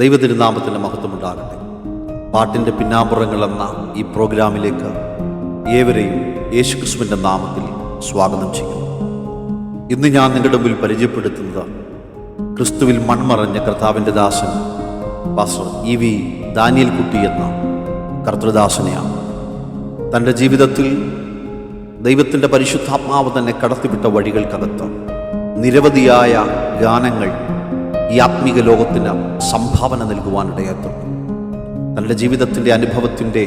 ദൈവതിരുനാമത്തിൻ്റെ മഹത്വമുണ്ടാകട്ടെ. പാട്ടിൻ്റെ പിന്നാമ്പുറങ്ങൾ എന്ന ഈ പ്രോഗ്രാമിലേക്ക് ഏവരെയും യേശുക്രിസ്തുവിൻ്റെ നാമത്തിൽ സ്വാഗതം ചെയ്യുന്നു. ഇന്ന് ഞാൻ നിങ്ങളുടെ മുമ്പിൽ പരിചയപ്പെടുത്തുന്നത് ക്രിസ്തുവിൽ മൺമറഞ്ഞ കർത്താവിൻ്റെ ദാസൻ പാസ്റ്റർ EV ദാനിയേൽ കുട്ടി എന്ന കർത്തൃദാസനെയാണ്. തൻ്റെ ജീവിതത്തിൽ ദൈവത്തിൻ്റെ പരിശുദ്ധാത്മാവ് തന്നെ കടത്തിവിട്ട വഴികൾക്കകത്ത് നിരവധിയായ ഗാനങ്ങൾ ഈ ആത്മീക ലോകത്തിന് സംഭാവന നൽകുവാനിടയായിട്ടുണ്ട്. തൻ്റെ ജീവിതത്തിൻ്റെ അനുഭവത്തിൻ്റെ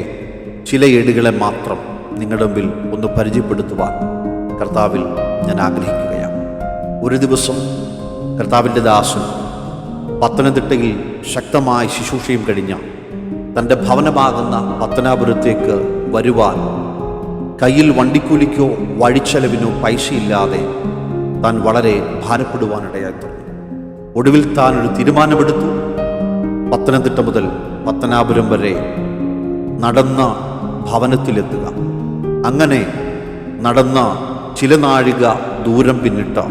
ചില ഏടുകളെ മാത്രം നിങ്ങളുടെ മുമ്പിൽ ഒന്ന് പരിചയപ്പെടുത്തുവാൻ കർത്താവിൽ ഞാൻ ആഗ്രഹിക്കുകയാണ്. ഒരു ദിവസം കർത്താവിൻ്റെ ദാസൻ പത്തനംതിട്ടയിൽ ശക്തമായ ശുശ്രൂഷയും കഴിഞ്ഞ തൻ്റെ ഭവനമാകുന്ന പത്തനാപുരത്തേക്ക് വരുവാൻ കയ്യിൽ വണ്ടിക്കൂലിക്കോ വഴിച്ചെലവിനോ പൈസയില്ലാതെ താൻ വളരെ ഭാരപ്പെടുവാനിടയായിട്ടുണ്ട്. ഒടുവിൽ താൻ ഒരു തീരുമാനമെടുത്തു. പത്തനംതിട്ട മുതൽ പത്തനാപുരം വരെ നടന്ന ഭവനത്തിലെത്തുക. അങ്ങനെ നടന്ന ചില നാഴിക ദൂരം പിന്നിട്ട്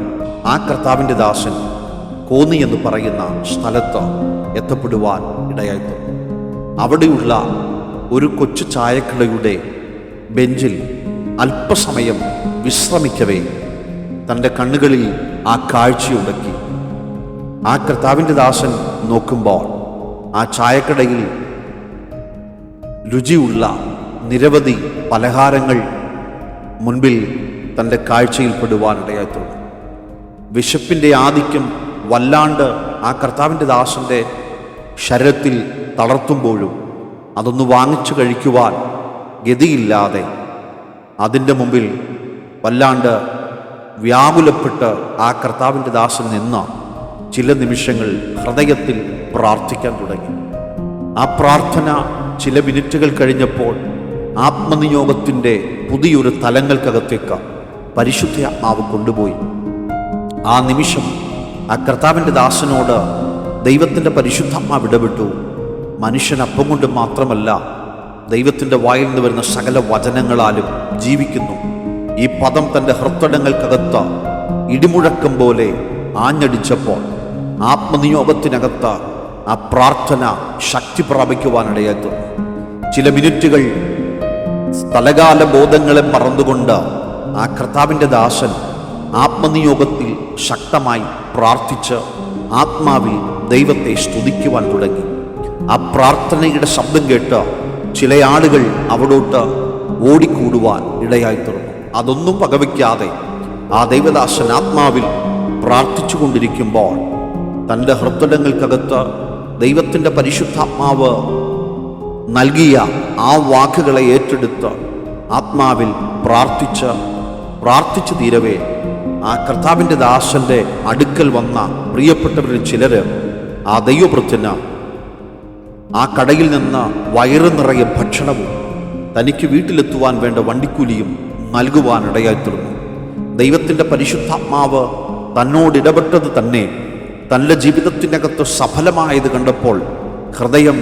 ആ കർത്താവിൻ്റെ ദാസൻ കോന്നി എന്ന് പറയുന്ന സ്ഥലത്ത് എത്തപ്പെടുവാൻ ഇടയായിട്ടുണ്ട്. അവിടെയുള്ള ഒരു കൊച്ചു ചായക്കടയുടെ ബെഞ്ചിൽ അല്പസമയം വിശ്രമിക്കവേ തൻ്റെ കണ്ണുകളിൽ ആ കാഴ്ചയുടക്കി. ആ കർത്താവിൻ്റെ ദാസൻ നോക്കുമ്പോൾ ആ ചായക്കടയിൽ രുചിയുള്ള നിരവധി പലഹാരങ്ങൾ മുൻപിൽ തൻ്റെ കാഴ്ചയിൽപ്പെടുവാനിടയായിട്ടുണ്ട്. വിശപ്പിൻ്റെ ആധിക്യം വല്ലാണ്ട് ആ കർത്താവിൻ്റെ ദാസൻ്റെ ശരീരത്തിൽ തളർത്തുമ്പോഴും അതൊന്ന് വാങ്ങിച്ചു കഴിക്കുവാൻ ഗതിയില്ലാതെ അതിൻ്റെ മുമ്പിൽ വല്ലാണ്ട് വ്യാകുലപ്പെട്ട് ആ കർത്താവിൻ്റെ ദാസൻ നിന്ന് ചില നിമിഷങ്ങൾ ഹൃദയത്തിൽ പ്രാർത്ഥിക്കാൻ തുടങ്ങി. ആ പ്രാർത്ഥന ചില മിനിറ്റുകൾ കഴിഞ്ഞപ്പോൾ ആത്മനിയോഗത്തിൻ്റെ പുതിയൊരു തലങ്ങൾക്കകത്തേക്ക് പരിശുദ്ധ ആത്മാവ് കൊണ്ടുപോയി. ആ നിമിഷം ആ കർത്താവിൻ്റെ ദാസനോട് ദൈവത്തിൻ്റെ പരിശുദ്ധാത്മാവ് ഇടപെട്ടു. മനുഷ്യൻ അപ്പം കൊണ്ട് മാത്രമല്ല ദൈവത്തിൻ്റെ വായിൽ നിന്ന് വരുന്ന സകല വചനങ്ങളാലും ജീവിക്കുന്നു. ഈ പദം തൻ്റെ ഹൃദയങ്ങൾക്കകത്ത് ഇടിമുഴക്കം പോലെ ആഞ്ഞടിച്ചപ്പോൾ ആത്മനിയോഗത്തിനകത്ത് ആ പ്രാർത്ഥന ശക്തി പ്രാപിക്കുവാനിടയായിട്ടുണ്ട്. ചില മിനിറ്റുകൾ സ്ഥലകാല ബോധങ്ങളെ മറന്നുകൊണ്ട് ആ കർത്താവിൻ്റെ ദാസൻ ആത്മനിയോഗത്തിൽ ശക്തമായി പ്രാർത്ഥിച്ച് ആത്മാവിൽ ദൈവത്തെ സ്തുതിക്കുവാൻ തുടങ്ങി. ആ പ്രാർത്ഥനയുടെ ശബ്ദം കേട്ട് ചില ആളുകൾ അവിടോട്ട് ഓടിക്കൂടുവാൻ ഇടയായിത്തീർന്നു. അതൊന്നും വകവയ്ക്കാതെ ആ ദൈവദാസൻ ആത്മാവിൽ പ്രാർത്ഥിച്ചു കൊണ്ടിരിക്കുമ്പോൾ തൻ്റെ ഹൃദയങ്ങൾക്കകത്ത് ദൈവത്തിൻ്റെ പരിശുദ്ധാത്മാവ് നൽകിയ ആ വാക്കുകളെ ഏറ്റെടുത്ത് ആത്മാവിൽ പ്രാർത്ഥിച്ചു തീരവേ ആ കർത്താവിൻ്റെ ദാസൻ്റെ അടുക്കൽ വന്ന പ്രിയപ്പെട്ടവരിൽ ചിലർ ആ ദൈവവൃത്തിന് ആ കടയിൽ നിന്ന് വയറ് നിറയെ ഭക്ഷണവും തനിക്ക് വീട്ടിലെത്തുവാൻ വേണ്ട വണ്ടിക്കൂലിയും നൽകുവാനിടയായിത്തീർന്നു. ദൈവത്തിൻ്റെ പരിശുദ്ധാത്മാവ് തന്നോടിടപെട്ടത് തന്നെ തൻ്റെ ജീവിതത്തിനകത്ത് സഫലമായത് കണ്ടപ്പോൾ ഹൃദയം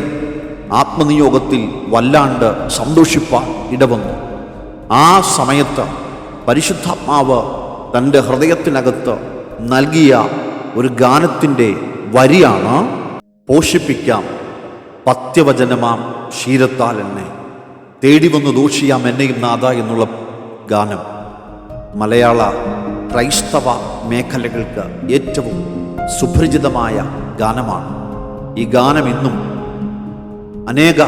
ആത്മനിയോഗത്തിൽ വല്ലാണ്ട് സന്തോഷിപ്പാൻ ഇടവന്നു. ആ സമയത്ത് പരിശുദ്ധാത്മാവ് തൻ്റെ ഹൃദയത്തിനകത്ത് നൽകിയ ഒരു ഗാനത്തിൻ്റെ വരിയാണ് പോഷിപ്പിക്കാം പത്യവചനമാം ക്ഷീരത്താൽ എന്നെ തേടി വന്നു ദൂഷിയാം എന്നെയും നാഥ എന്നുള്ള ഗാനം മലയാള ക്രൈസ്തവ മേഖലകൾക്ക് ഏറ്റവും സുപരിചിതമായ ഗാനമാണ്. ഈ ഗാനം ഇന്നും അനേക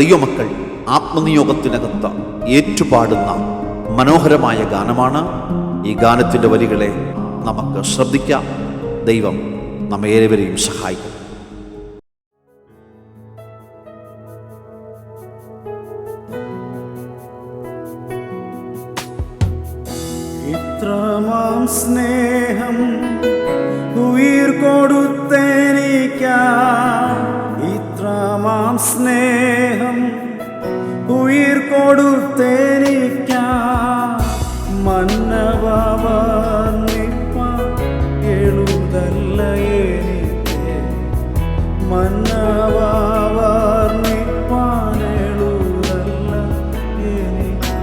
ദൈവമക്കൾ ആത്മനിയോഗത്തിനകത്ത് ഏറ്റുപാടുന്ന മനോഹരമായ ഗാനമാണ്. ഈ ഗാനത്തിൻ്റെ വരികളെ നമുക്ക് ശ്രദ്ധിക്കാം. ദൈവം നമ്മേവരെയും സഹായിക്കും. ഇത്രമാം സ്നേഹം ഉയിർ കൊടുത്തെനിക്കാ, ഇത്രമാം സ്നേഹം ഉയിർ കൊടുത്തെനിക്കാ, മന്നവ വർണ്ണിപ്പാൻ എഴുതല്ല എനിക്ക്, മന്നവ വർണ്ണിപ്പാൻ എഴുതല്ല എനിക്ക്.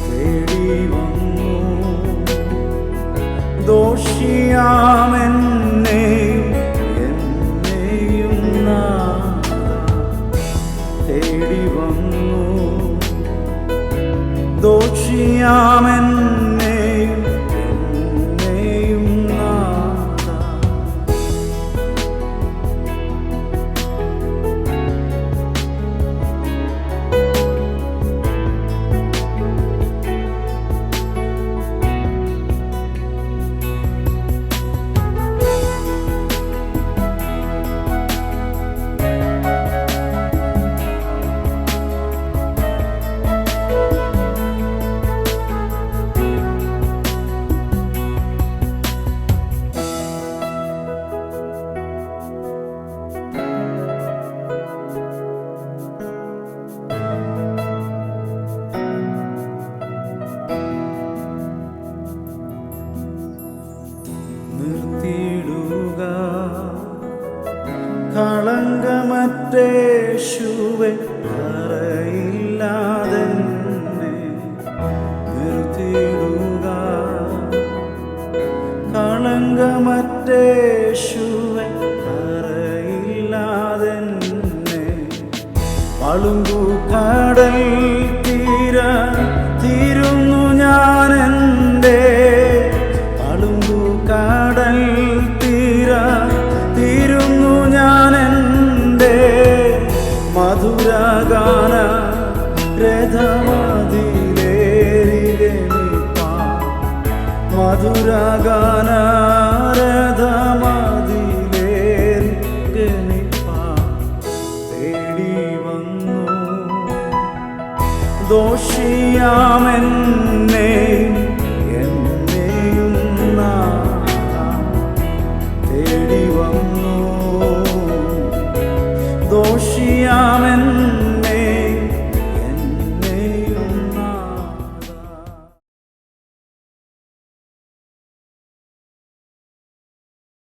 തേടി വന്നു ദോഷിയാമെന്നെ എന്നെയും ദോഷിയാമെന്നെയും എന്നെയും നാഥ. നിർത്തിയിടുക കളങ്കമറ്റേശുവെ കറയില്ലാതെന്നെ. നിർത്തിയിടുക കളങ്കമറ്റേശുവെ കറയില്ലാതെന്നെ. പളുങ്കു കടൽ തീരുന്നു ഞാനെൻ്റെ. പളുങ്കു കടൽ തീരുന്നു ഞാനെൻ്റെ. മധുരഗാന രഥമതിലേറിപ്പാൻ. മധുരഗാന രഥമതിലേറിപ്പാൻ തേടി വന്നു ദോഷിയാമെന്നെ